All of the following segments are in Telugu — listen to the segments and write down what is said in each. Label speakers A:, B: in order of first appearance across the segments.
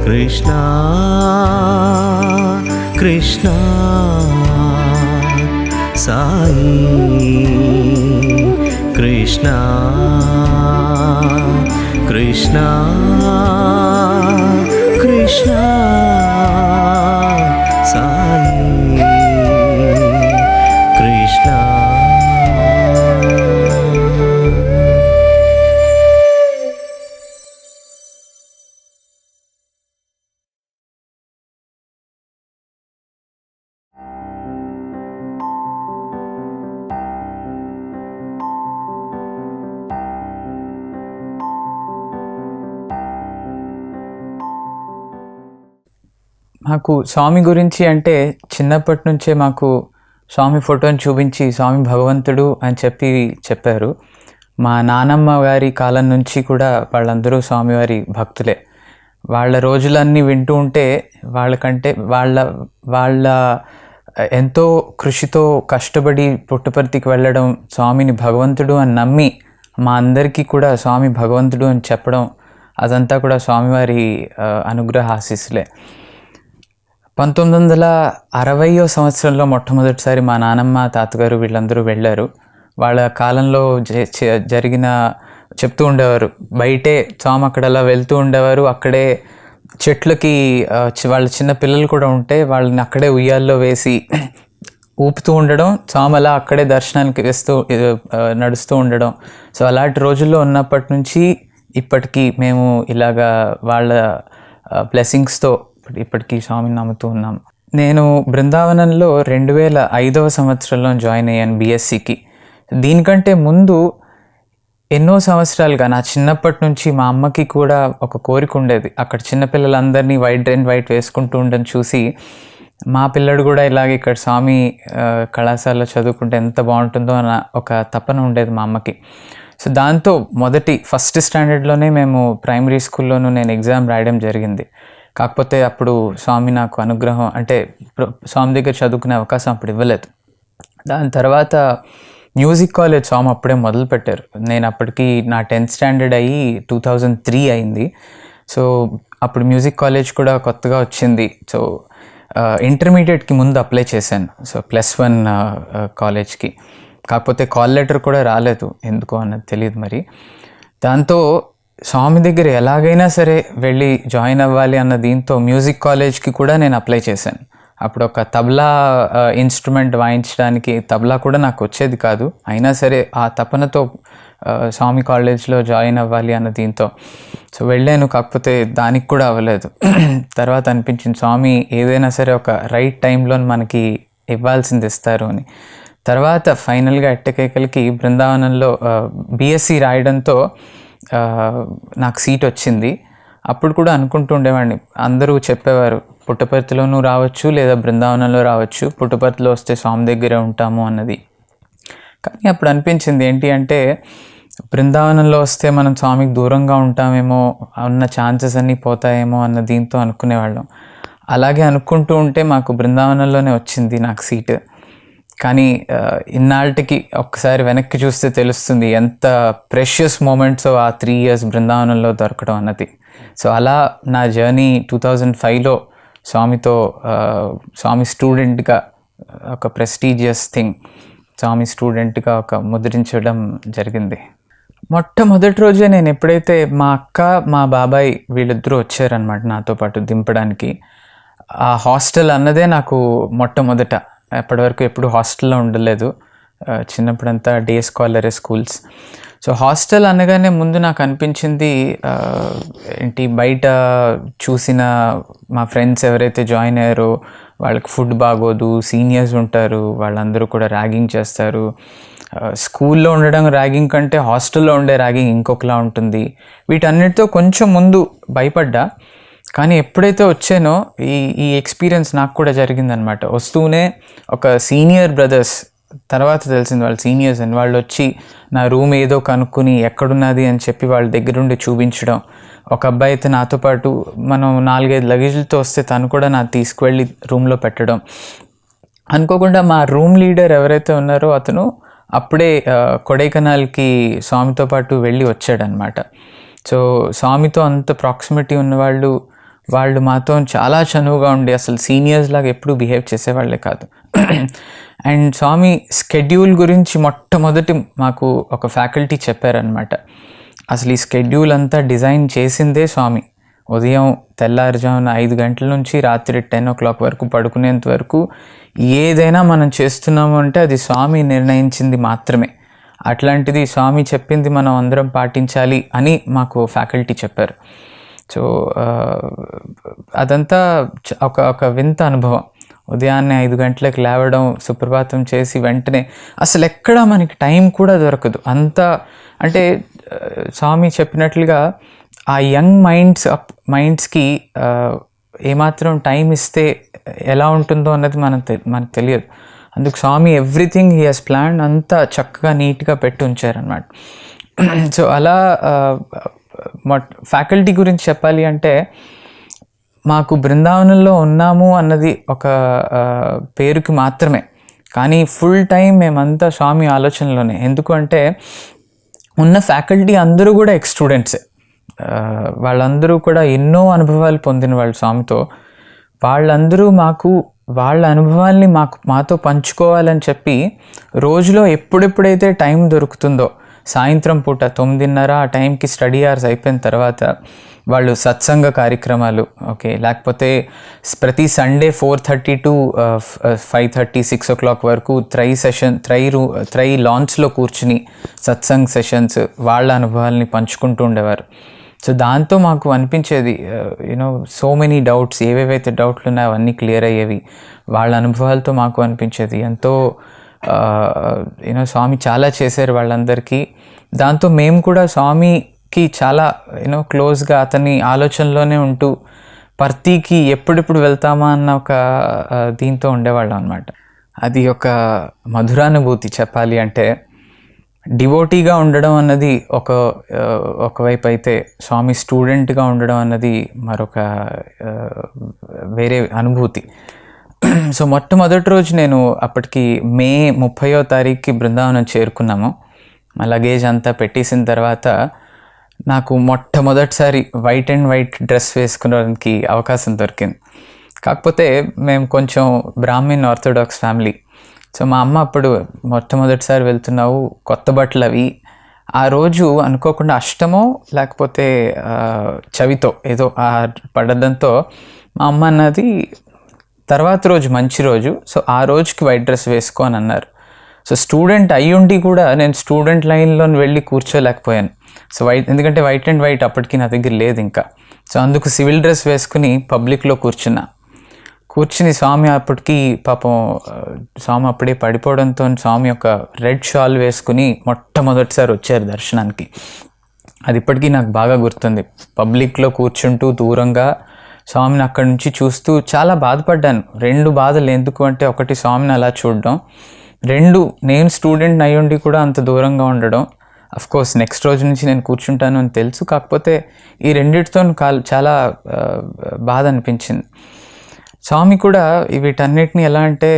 A: కృష్ణ కృష్ణ సాయి కృష్ణ కృష్ణ కృష్ణ సాయి కృష్ణ.
B: మాకు స్వామి గురించి అంటే చిన్నప్పటి నుంచే మాకు స్వామి ఫోటోని చూపించి స్వామి భగవంతుడు అని చెప్పారు. మా నానమ్మ గారి కాలం నుంచి కూడా వాళ్ళందరూ స్వామివారి భక్తులే. వాళ్ళ రోజులన్నీ వింటూ ఉంటే వాళ్ళకంటే వాళ్ళ ఎంతో కృషితో కష్టపడి పుట్టపర్తికి వెళ్ళడం, స్వామిని భగవంతుడు అని నమ్మి మా అందరికీ కూడా స్వామి భగవంతుడు అని చెప్పడం, అదంతా కూడా స్వామివారి అనుగ్రహ ఆశీస్సులే. 1960వ సంవత్సరంలో మొట్టమొదటిసారి మా నానమ్మ తాతగారు వీళ్ళందరూ వెళ్ళారు. వాళ్ళ కాలంలో జరిగిన చెప్తూ ఉండేవారు. బయటే స్వామి అక్కడ అలా వెళ్తూ ఉండేవారు. అక్కడే చెట్లకి వాళ్ళ చిన్న పిల్లలు కూడా ఉంటే వాళ్ళని అక్కడే ఉయ్యాల్లో వేసి ఊపుతూ ఉండడం, స్వామి అలా అక్కడే దర్శనానికి నడుస్తూ ఉండడం. సో అలాంటి రోజుల్లో ఉన్నప్పటి నుంచి ఇప్పటికీ మేము ఇలాగా వాళ్ళ బ్లెస్సింగ్స్తో ఇప్పటికీ స్వామిని నమ్ముతూ ఉన్నాం. నేను బృందావనంలో 2005వ సంవత్సరంలో జాయిన్ అయ్యాను బిఎస్సికి. దీనికంటే ముందు ఎన్నో సంవత్సరాలుగా నా చిన్నప్పటి నుంచి మా అమ్మకి కూడా ఒక కోరిక ఉండేది. అక్కడ చిన్నపిల్లలందరినీ వైట్ వేసుకుంటూ ఉండని చూసి మా పిల్లడు కూడా ఇలాగే ఇక్కడ స్వామి కళాశాలలో చదువుకుంటే ఎంత బాగుంటుందో అన్న ఒక తపన ఉండేది మా అమ్మకి. సో దాంతో ఫస్ట్ స్టాండర్డ్లోనే మేము ప్రైమరీ స్కూల్లోనూ నేను ఎగ్జామ్ రాయడం జరిగింది. కాకపోతే అప్పుడు స్వామి నాకు అనుగ్రహం అంటే స్వామి దగ్గర చదువుకునే అవకాశం అప్పుడు ఇవ్వలేదు. దాని తర్వాత మ్యూజిక్ కాలేజ్ స్వామి అప్పుడే మొదలుపెట్టారు. నేను అప్పటికి నా 10th స్టాండర్డ్ అయ్యి 2003 అయింది. సో అప్పుడు మ్యూజిక్ కాలేజ్ కూడా కొత్తగా వచ్చింది. సో ఇంటర్మీడియట్కి ముందు అప్లై చేశాను. సో +1 కాలేజ్కి. కాకపోతే కాల్ లెటర్ కూడా రాలేదు, ఎందుకో అన్నది తెలియదు మరి. దాంతో స్వామి దగ్గర ఎలాగైనా సరే వెళ్ళి జాయిన్ అవ్వాలి అన్న దీంతో మ్యూజిక్ కాలేజ్కి కూడా నేను అప్లై చేశాను. అప్పుడు ఒక తబలా ఇన్స్ట్రుమెంట్ వాయించడానికి, తబలా కూడా నాకు వచ్చేది కాదు, అయినా సరే ఆ తపనతో స్వామి కాలేజ్లో జాయిన్ అవ్వాలి అన్న దీంతో సో వెళ్ళాను. కాకపోతే దానికి కూడా అవ్వలేదు. తర్వాత అనిపించింది స్వామి ఏదైనా సరే ఒక రైట్ టైంలో మనకి ఇవ్వాల్సింది ఇస్తారు అని. తర్వాత ఫైనల్గా ఎట్టకేకలకి బృందావనంలో బిఎస్సి రాయడంతో నాకు సీట్ వచ్చింది. అప్పుడు కూడా అనుకుంటూ ఉండేవాడిని, అందరూ చెప్పేవారు పుట్టపర్తిలోనూ రావచ్చు లేదా బృందావనంలో రావచ్చు, పుట్టపర్తిలో వస్తే స్వామి దగ్గరే ఉంటాము అన్నది. కానీ అప్పుడు అనిపించింది ఏంటి అంటే బృందావనంలో వస్తే మనం స్వామికి దూరంగా ఉంటామేమో, ఉన్న ఛాన్సెస్ అన్నీ పోతాయేమో అన్న దీంతో అనుకునేవాళ్ళం. అలాగే అనుకుంటూ ఉంటే మాకు బృందావనంలోనే వచ్చింది నాకు సీటు. కానీ ఇన్నాళ్ళకి ఒక్కసారి వెనక్కి చూస్తే తెలుస్తుంది ఎంత ప్రెషియస్ మూమెంట్స్ ఆ 3 years బృందావనంలో దొరకడం అన్నది. సో అలా నా జర్నీ 2005లో స్వామి స్టూడెంట్గా ఒక ప్రెస్టీజియస్ థింగ్, స్వామి స్టూడెంట్గా ఒక ముద్రించడం జరిగింది. మొట్టమొదటి రోజే నేను ఎప్పుడైతే మా అక్క మా బాబాయ్ వీళ్ళిద్దరూ వచ్చారనమాట నాతో పాటు దింపడానికి, ఆ హాస్టల్ అన్నదే నాకు మొట్టమొదట. అప్పటివరకు ఎప్పుడు హాస్టల్లో ఉండలేదు, చిన్నప్పుడంతా డే స్కూల్స్. సో హాస్టల్ అనగానే ముందు నాకు అనిపించింది ఏంటి, బయట చూసిన మా ఫ్రెండ్స్ ఎవరైతే జాయిన్ అయ్యారో వాళ్ళకి ఫుడ్ బాగోదు, సీనియర్స్ ఉంటారు, వాళ్ళందరూ కూడా ర్యాగింగ్ చేస్తారు. స్కూల్లో ఉండడం ర్యాగింగ్ కంటే హాస్టల్లో ఉండే ర్యాగింగ్ ఇంకొకలా ఉంటుంది. వీటన్నిటితో కొంచెం ముందు భయపడ్డా. కానీ ఎప్పుడైతే వచ్చానో ఈ ఎక్స్పీరియన్స్ నాకు కూడా జరిగిందనమాట. వస్తూనే ఒక సీనియర్ బ్రదర్స్, తర్వాత తెలిసింది వాళ్ళు సీనియర్స్ అని, వాళ్ళు వచ్చి నా రూమ్ ఏదో కనుక్కుని ఎక్కడున్నది అని చెప్పి వాళ్ళ దగ్గరుండి చూపించడం. ఒక అబ్బాయి అయితే నాతో పాటు మనం 4-5 లగేజ్లతో వస్తే తను కూడా నాకు తీసుకువెళ్ళి రూమ్లో పెట్టడం. అనుకోకుండా మా రూమ్ లీడర్ ఎవరైతే ఉన్నారో అతను అప్పుడే కొడైకెనాల్కి స్వామితో పాటు వెళ్ళి వచ్చాడనమాట. సో స్వామితో అంత ప్రాక్సిమిటీ ఉన్నవాళ్ళు వాళ్ళు మాతో చాలా చనువుగా ఉండి అసలు సీనియర్స్ లాగా ఎప్పుడూ బిహేవ్ చేసేవాళ్ళే కాదు. అండ్ స్వామి స్కెడ్యూల్ గురించి మొట్టమొదటి మాకు ఒక ఫ్యాకల్టీ చెప్పారనమాట. అసలు ఈ స్కెడ్యూల్ అంతా డిజైన్ చేసిందే స్వామి. ఉదయం తెల్లారుజామున 5 గంటల నుంచి రాత్రి 10 o'clock వరకు పడుకునేంత వరకు ఏదైనా మనం చేస్తున్నాము అంటే అది స్వామి నిర్ణయించింది మాత్రమే. అట్లాంటిది స్వామి చెప్పింది మనం అందరం పాటించాలి అని మాకు ఫ్యాకల్టీ చెప్పారు. సో అదంతా ఒక వింత అనుభవం. ఉదయాన్నే 5 గంటలకు లేవడం, సుప్రభాతం చేసి వెంటనే అసలు ఎక్కడ మనకి టైం కూడా దొరకదు. అంతా అంటే స్వామి చెప్పినట్లుగా ఆ యంగ్ మైండ్స్కి ఏమాత్రం టైం ఇస్తే ఎలా ఉంటుందో అన్నది మనకు తెలియదు. అందుకు స్వామి ఎవ్రీథింగ్ హీ హాస్ ప్లాన్ అంతా చక్కగా నీట్గా పెట్టి ఉంచారనమాట. సో అలా ఫ్యాకల్టీ గురించి చెప్పాలి అంటే మాకు బృందావనంలో ఉన్నాము అన్నది ఒక పేరుకి మాత్రమే, కానీ ఫుల్ టైం మేమంతా స్వామి ఆలోచనలోనే. ఎందుకు అంటే ఉన్న ఫ్యాకల్టీ అందరూ కూడా ఎక్స్ స్టూడెంట్సే. వాళ్ళందరూ కూడా ఎన్నో అనుభవాలు పొందిన వాళ్ళు స్వామితో. వాళ్ళందరూ వాళ్ళ అనుభవాల్ని మాతో పంచుకోవాలని చెప్పి రోజులో ఎప్పుడెప్పుడైతే టైం దొరుకుతుందో, సాయంత్రం పూట 9:30 ఆ టైంకి స్టడీ అవర్స్ అయిపోయిన తర్వాత వాళ్ళు సత్సంగ కార్యక్రమాలు, ఓకే, లేకపోతే ప్రతి సండే 4:30 to 5:30, 6 o'clock వరకు త్రై లాంచ్లో కూర్చుని సత్సంగ్ సెషన్స్, వాళ్ళ అనుభవాల్ని పంచుకుంటూ ఉండేవారు. సో దాంతో మాకు అనిపించేది సో మెనీ డౌట్స్, ఏవేవైతే డౌట్లు ఉన్నాయో అవన్నీ క్లియర్ అయ్యేవి. వాళ్ళ అనుభవాలతో మాకు అనిపించేది ఎంతో స్వామి చాలా చేశారు వాళ్ళందరికీ. దాంతో మేము కూడా స్వామికి చాలా క్లోజ్గా అతని ఆలోచనలోనే ఉంటూ పర్తీకి ఎప్పుడెప్పుడు వెళ్తామా అన్న ఒక దీంతో ఉండేవాళ్ళం అనమాట. అది ఒక మధురానుభూతి చెప్పాలి అంటే. డివోటీగా ఉండడం అన్నది ఒకవైపు అయితే, స్వామి స్టూడెంట్గా ఉండడం అన్నది మరొక వేరే అనుభూతి. సో మొట్టమొదటి రోజు నేను అప్పటికి మే 30వ తారీఖుకి బృందావనం చేరుకున్నాము. మా లగేజ్ అంతా పెట్టేసిన తర్వాత నాకు మొట్టమొదటిసారి వైట్ అండ్ వైట్ డ్రెస్ వేసుకోవడానికి అవకాశం దొరికింది. కాకపోతే మేము కొంచెం బ్రాహ్మిన్ ఆర్థోడాక్స్ ఫ్యామిలీ. సో మా అమ్మ అప్పుడు మొట్టమొదటిసారి వెళ్తున్నావు, కొత్త బట్టలు అవి. ఆ రోజు అనుకోకుండా అష్టమో లేకపోతే చవితో ఏదో పడడంతో మా అమ్మ అన్నది తర్వాత రోజు మంచి రోజు, సో ఆ రోజుకి వైట్ డ్రెస్ వేసుకో అని అన్నారు. సో స్టూడెంట్ అయ్యుండి కూడా నేను స్టూడెంట్ లైన్లో వెళ్ళి కూర్చోలేకపోయాను. సో ఎందుకంటే వైట్ అండ్ వైట్ అప్పటికి నా దగ్గర లేదు ఇంకా. సో అందుకు సివిల్ డ్రెస్ వేసుకుని పబ్లిక్లో కూర్చుని స్వామి అప్పటికి పాపం స్వామి అప్పుడే పడిపోవడంతో స్వామి ఒక రెడ్ షాల్ వేసుకుని మొట్టమొదటిసారి వచ్చారు దర్శనానికి. అది ఇప్పటికీ నాకు బాగా గుర్తుంది. పబ్లిక్లో కూర్చుంటూ దూరంగా స్వామిని అక్కడి నుంచి చూస్తూ చాలా బాధపడ్డాను. 2 బాధలు. ఎందుకు అంటే ఒకటి స్వామిని అలా చూడడం, 2 నేను స్టూడెంట్ అయ్యుండి కూడా అంత దూరంగా ఉండడం. అఫ్కోర్స్ నెక్స్ట్ రోజు నుంచి నేను కూర్చుంటాను అని తెలుసు, కాకపోతే ఈ రెండిటితో చాలా బాధ అనిపించింది. స్వామి కూడా వీటన్నిటిని ఎలా అంటే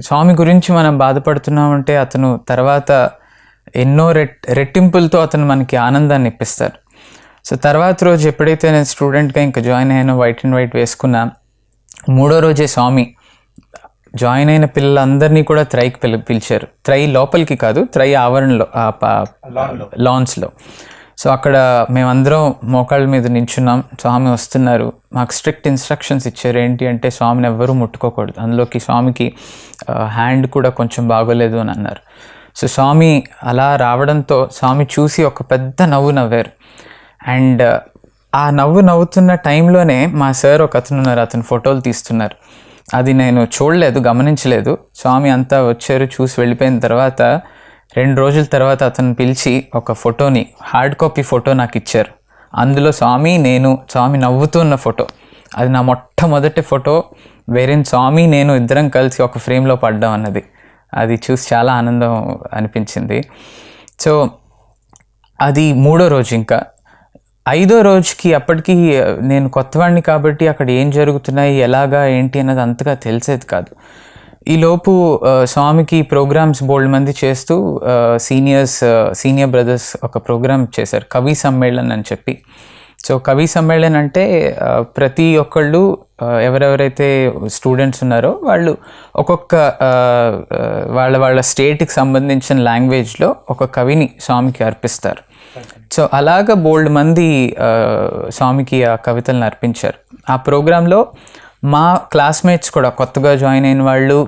B: స్వామి గురించి మనం బాధపడుతున్నామంటే అతను తర్వాత ఎన్నో రెట్టింపులతో అతను మనకి ఆనందాన్ని ఇప్పిస్తారు. సో తర్వాత రోజు ఎప్పుడైతే నేను స్టూడెంట్గా ఇంకా జాయిన్ అయ్యానో, వైట్ అండ్ వైట్ వేసుకున్నా, 3వ రోజే స్వామి జాయిన్ అయిన పిల్లలందరినీ కూడా త్రైకి పిలిచారు. త్రై లోపలికి కాదు, త్రై ఆవరణలో, లాంచ్లో. సో అక్కడ మేమందరం మోకాళ్ళ మీద నించున్నాం. స్వామి వస్తున్నారు. మాకు స్ట్రిక్ట్ ఇన్స్ట్రక్షన్స్ ఇచ్చారు. ఏంటి అంటే స్వామిని ఎవ్వరూ ముట్టుకోకూడదు, అందులోకి స్వామికి హ్యాండ్ కూడా కొంచెం బాగోలేదు అని అన్నారు. సో స్వామి అలా రావడంతో స్వామి చూసి ఒక పెద్ద నవ్వు నవ్వారు. అండ్ ఆ నవ్వుతున్న టైంలోనే మా సార్ ఒక అతను ఉన్నారు, అతను ఫోటోలు తీస్తున్నారు. అది నేను చూడలేదు, గమనించలేదు. స్వామి అంతా వచ్చారు, చూసి వెళ్ళిపోయిన తర్వాత 2 రోజుల తర్వాత అతను పిలిచి ఒక ఫోటోని, హార్డ్ కాపీ ఫోటో నాకు ఇచ్చారు. అందులో స్వామి నవ్వుతున్న ఫోటో. అది నా మొట్టమొదటి ఫోటో. వేరే స్వామి నేను ఇద్దరం కలిసి ఒక ఫ్రేమ్లో పడ్డాం అన్నది. అది చూసి చాలా ఆనందం అనిపించింది. సో అది 3వ రోజు. ఇంకా 5వ రోజుకి అప్పటికి నేను కొత్తవాడిని కాబట్టి అక్కడ ఏం జరుగుతున్నాయి, ఎలాగా ఏంటి అన్నది అంతగా తెలిసేది కాదు. ఈలోపు స్వామికి ప్రోగ్రామ్స్ బోల్డ్ మంది చేస్తూ సీనియర్ బ్రదర్స్ ఒక ప్రోగ్రామ్ చేశారు, కవి సమ్మేళన్ అని చెప్పి. సో కవి సమ్మేళన్ అంటే ప్రతి ఒక్కళ్ళు ఎవరెవరైతే స్టూడెంట్స్ ఉన్నారో వాళ్ళు ఒక్కొక్క వాళ్ళ స్టేట్కి సంబంధించిన లాంగ్వేజ్లో ఒక కవిని స్వామికి అర్పిస్తారు. సో అలాగ బోల్డ్ మంది స్వామికి ఆ కవితలను అర్పించారు. ఆ ప్రోగ్రాంలో మా క్లాస్మేట్స్ కూడా, కొత్తగా జాయిన్ అయిన వాళ్ళు,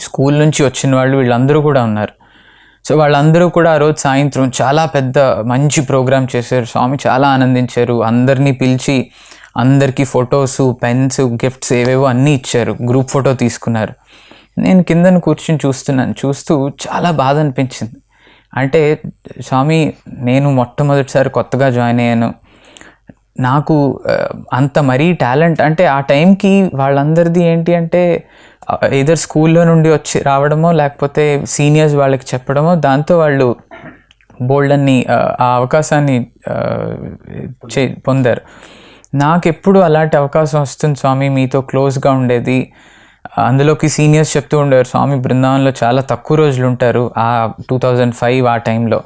B: స్కూల్ నుంచి వచ్చిన వాళ్ళు, వీళ్ళందరూ కూడా ఉన్నారు. సో వాళ్ళందరూ కూడా ఆ రోజు సాయంత్రం చాలా పెద్ద మంచి ప్రోగ్రామ్ చేశారు. స్వామి చాలా ఆనందించారు. అందరినీ పిలిచి అందరికీ ఫొటోసు, పెన్స్, గిఫ్ట్స్ ఏవేవో అన్నీ ఇచ్చారు. గ్రూప్ ఫోటో తీసుకున్నారు. నేను కిందను కూర్చుని చూస్తూ చాలా బాధ అనిపించింది. అంటే స్వామి, నేను మొట్టమొదటిసారి కొత్తగా జాయిన్ అయ్యాను, నాకు అంత మరీ టాలెంట్ అంటే ఆ టైంకి వాళ్ళందరిది ఏంటి అంటే ఏదర్ స్కూల్లో నుండి వచ్చి రావడమో లేకపోతే సీనియర్స్ వాళ్ళకి చెప్పడమో, దాంతో వాళ్ళు బోల్డ్ ఆ అవకాశాన్ని పొందారు. నాకు ఎప్పుడు అలాంటి అవకాశం వస్తుంది స్వామి, మీతో క్లోజ్గా ఉండేది. అందులోకి సీనియర్స్ చెప్తూ ఉండేవారు, స్వామి బృందావనంలో చాలా తక్కువ రోజులు ఉంటారు ఆ 2005 ఆ టైంలో.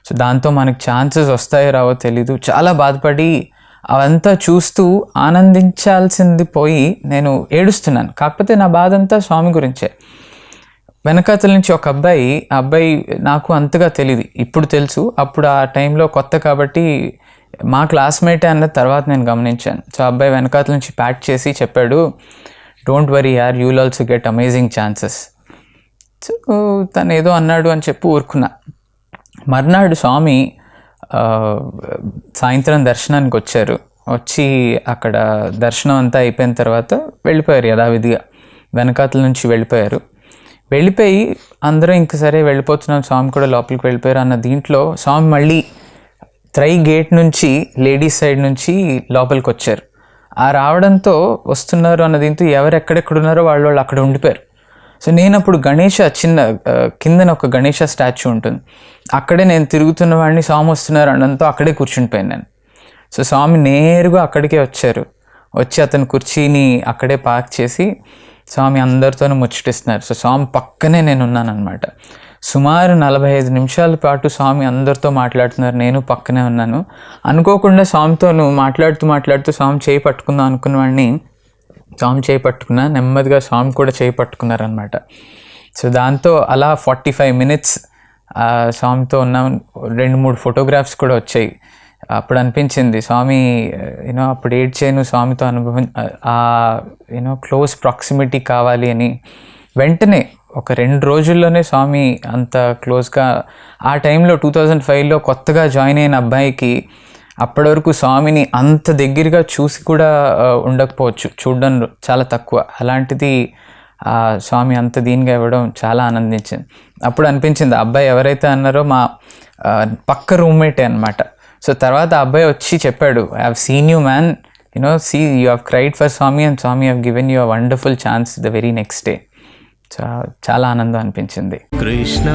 B: సో దాంతో మనకి ఛాన్సెస్ వస్తాయో రావో తెలీదు. చాలా బాధపడి అవంతా చూస్తూ ఆనందించాల్సింది పోయి నేను ఏడుస్తున్నాను. కాకపోతే నా బాధ అంతా స్వామి గురించే. వెనకాతల నుంచి ఒక అబ్బాయి నాకు అంతగా తెలియదు, ఇప్పుడు తెలుసు. అప్పుడు ఆ టైంలో కొత్త కాబట్టి మా క్లాస్మేటే అన్న తర్వాత నేను గమనించాను. సో అబ్బాయి వెనకాతల నుంచి ప్యాక్ చేసి చెప్పాడు, డోంట్ వరీ యార్, you will also get amazing chances. So తను ఏదో అన్నాడు అని చెప్పి ఊరుకున్నా. మర్నాడు స్వామి సాయంత్రం దర్శనానికి వచ్చి అక్కడ దర్శనం అంతా అయిపోయిన తర్వాత వెళ్ళిపోయారు. యథావిధిగా వెనకాతల నుంచి వెళ్ళిపోయి అందరూ ఇంక సరే వెళ్ళిపోతున్నాం, స్వామి కూడా లోపలికి వెళ్ళిపోయారు అన్న దీంట్లో స్వామి మళ్ళీ త్రై గేట్ నుంచి లేడీస్ సైడ్ నుంచి లోపలికి వచ్చారు. ఆ రావడంతో వస్తున్నారు అన్న దీంతో ఎవరెక్కడెక్కడున్నారో వాళ్ళు అక్కడ ఉండిపోయారు. సో నేను అప్పుడు కిందన ఒక గణేష స్టాచ్యూ ఉంటుంది, అక్కడే నేను తిరుగుతున్న వాడిని స్వామి వస్తున్నారు అనడంతో అక్కడే కూర్చుండిపోయాను నేను. సో స్వామి నేరుగా అక్కడికే వచ్చి అతని కుర్చీని అక్కడే పార్క్ చేసి స్వామి అందరితోనూ ముచ్చటిస్తున్నారు. సో స్వామి పక్కనే నేను ఉన్నాను అనమాట. సుమారు 45 నిమిషాల పాటు స్వామి అందరితో మాట్లాడుతున్నారు, నేను పక్కనే ఉన్నాను. అనుకోకుండా స్వామితోను మాట్లాడుతూ స్వామి చేయి పట్టుకుందాం అనుకున్నవాడిని స్వామి చేయి పట్టుకున్నా, నెమ్మదిగా స్వామి కూడా చేయి పట్టుకున్నారనమాట. సో దాంతో అలా 45 మినిట్స్ స్వామితో ఉన్నాం. 2-3 ఫోటోగ్రాఫ్స్ కూడా వచ్చాయి. అప్పుడు అనిపించింది స్వామి అప్పుడు ఏడ్చాను, స్వామితో అనుభవం క్లోజ్ ప్రాక్సిమిటీ కావాలి అని. వెంటనే ఒక 2 రోజుల్లోనే స్వామి అంత క్లోజ్గా, ఆ టైంలో 2005లో కొత్తగా జాయిన్ అయిన అబ్బాయికి అప్పటి వరకు స్వామిని అంత దగ్గరగా చూసి కూడా ఉండకపోవచ్చు, చూడడం చాలా తక్కువ. అలాంటిది స్వామి అంత దీనిగా ఇవ్వడం చాలా ఆనందించింది. అప్పుడు అనిపించింది ఆ అబ్బాయి ఎవరైతే అన్నారో మా పక్క రూమ్మేటే అనమాట. సో తర్వాత ఆ అబ్బాయి వచ్చి చెప్పాడు, I have seen you man, see you have cried for Swami and Swami have given you a wonderful chance the very next day. చాలా ఆనందం అనిపించింది.
A: కృష్ణ